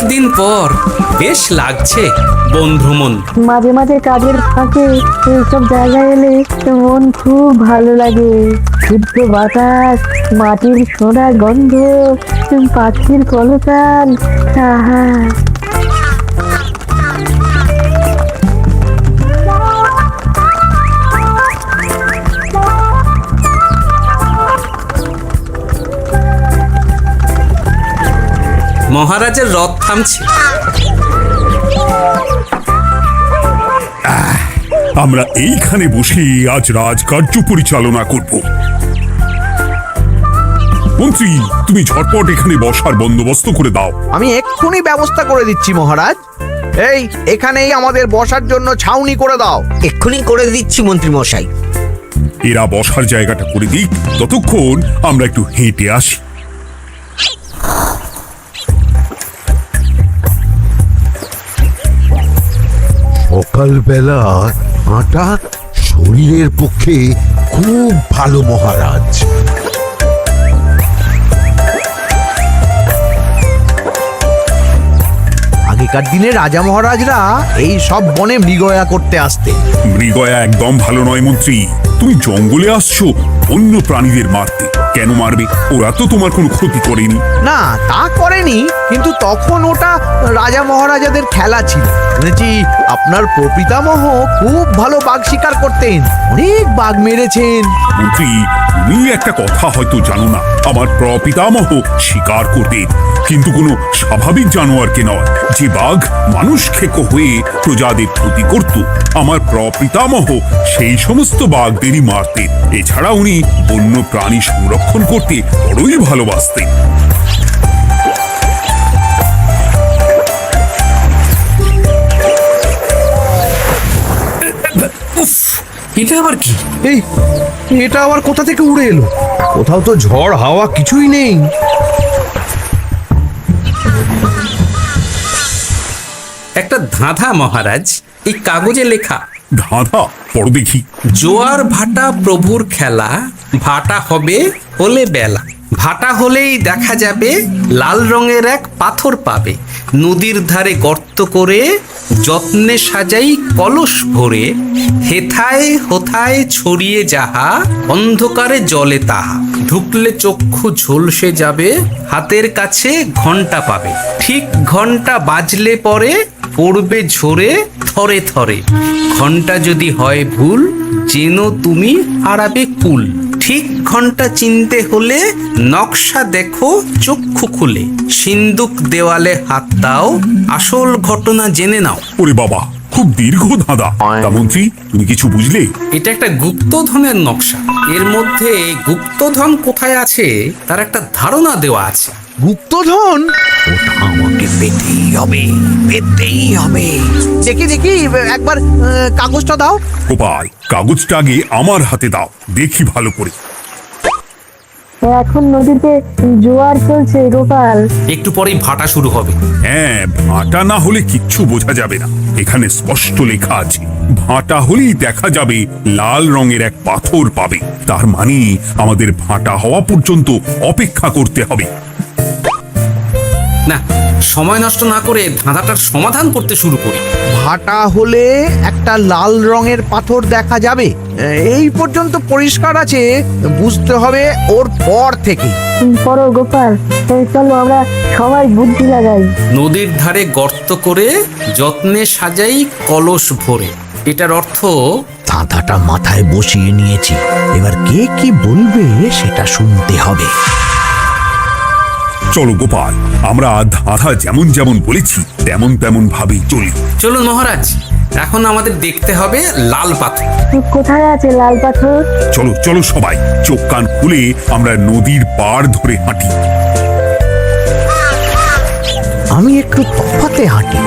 এতদিন পর বেশ লাগছে বন ভ্রমণ। মাঝে মাঝে কাজের ফাঁকে এইসব জায়গায় এলে মন খুব ভালো লাগে। শুদ্ধ বাতাস, মাটির সোনার গন্ধ, পাখির কলতান, আহা। মহারাজের রথ থামছে। আমরা এইখানে বসে আজ রাজকার্য পরিচালনা করব। মন্ত্রী, তুমি ঝটপট এখানে বসার বন্দোবস্ত করে দাও। আমি এক্ষুনি ব্যবস্থা করে দিচ্ছি মহারাজ। এই এখানেই আমাদের বসার জন্য ছাউনি করে দাও। এক্ষুনি করে দিচ্ছি মন্ত্রী মশাই। এরা বসার জায়গাটা করে দিক, ততক্ষণ আমরা একটু হেঁটে আসি। সকালবেলা হাঁটা শরীরের পক্ষে খুব ভালো মহারাজ। আগেকার দিনে রাজা মহারাজরা এই সব বনে মৃগয়া করতে আসতেন। মৃগয়া একদম ভালো নয় মন্ত্রী। তুমি জঙ্গলে আসছো অন্য প্রাণীদের মারতে। কেন মারবে? ওরা তো তোমার কোনো ক্ষতি করেনি। না, তা করেনি, কিন্তু তখন ওটা রাজা মহারাজাদের খেলা ছিল। শুনেছি আপনার প্রপিতামহ খুব ভালো বাঘ শিকার করতেন, অনেক বাঘ মেরেছেন। মন্ত্রী, তুমি একটা কথা হয়তো জানো না। আমার প্রপিতামহ শিকার করতেন, কিন্তু কোনো স্বাভাবিক জানোয়ারকে নয়। যে বাঘ মানুষ খেকো হয়ে প্রজাদের ক্ষতি করত, আমার প্রপিতামহ সেই সমস্ত বাঘদেরই মারতেন। এছাড়া উনি বন্য প্রাণী সংরক্ষণ করতে বড়ই ভালোবাসতেন। এটা আবার কি? এই এটা আবার কোথা থেকে উড়ে এলো? কোথাও তো ঝড় হাওয়া কিছুই নেই। একটা ধাঁধা মহারাজ, এই কাগজে লেখা। ধাঁধা? পড়ো দেখি। জোয়ার ভাটা প্রভুর খেলা, ভাটা হবে হলে বেলা। ভাটা হলেই দেখা যাবে লাল রঙের এক পাথর পাবে। নদীর ধারে গর্ত করে যত্নে সাজাই কলস ভরে। হেথায় হোথায় ছড়িয়ে যাহা, অন্ধকারে জলে তাহা। ঢুকলে চক্ষু ঝলসে যাবে, হাতের কাছে ঘন্টা পাবে। ঠিক ঘন্টা বাজলে পরে পড়বে ঝরে থরে থরে। ঘন্টা যদি হয় ভুল, যেন তুমি হারাবে কুল। ঠিক ঘন্টা চিনতে হলে নকশা দেখো চক্ষু খুলে। সিন্দুক দেওয়ালে হাত দাও, আসল ঘটনা জেনে নাও। ওরে বাবা, খুব দীর্ঘ ধাঁধা। তা মন্ত্রী, তুমি কিছু বুঝলে? এটা একটা গুপ্তধনের নকশা। এর মধ্যে গুপ্তধন কোথায় আছে তার একটা ধারণা দেওয়া আছে। গুপ্তধন? ওটা আমাকে পেতেই হবে, পেতেই হবে। দেখি দেখি একবার কাগজটা দাও। গোপাল, কাগজটা আগে আমার হাতে দাও, দেখি ভালো করে। এখন নদীতে জোয়ার চলছে গোপাল। একটু পরেই ভাটা শুরু হবে। হ্যাঁ, ভাটা না হলে কিচ্ছু বোঝা যাবে না। এখানে স্পষ্ট লেখা আছে, ভাটা হলেই দেখা যাবে লাল রঙের এক পাথর পাবে। তার মানে আমাদের ভাটা হওয়া পর্যন্ত অপেক্ষা করতে হবে। না, সময় নষ্ট না করে ধাঁধাটার সমাধান করতে শুরু করি। ভাটা হলে একটা লাল রঙের পাথর দেখা যাবে, এই পর্যন্ত পরিষ্কার আছে। বুঝতে হবে ওর পর থেকে। পড়ো গোপাল, চলো আমরা সবাই বুদ্ধি লাগাই। নদীর ধারে গর্ত করে যত্নে সাজাই কলস ভরে। এটার অর্থ, ধাঁধাটা মাথায় বসিয়ে নিয়েছি, এবার কে কি বলবে সেটা শুনতে হবে। চলো গোপাল, আমরা ধাঁধা যেমন যেমন বলেছি তেমন তেমন ভাবেই চলি। চলুন মহারাজ, এখন আমাদের দেখতে হবে লাল পাথর। কোথায় আছে লাল পাথর? চলো চলো সবাই, চোখ কান খুলে আমরা নদীর পাড় ধরে হাঁটি। আমি একটু তফাতে হাঁটি।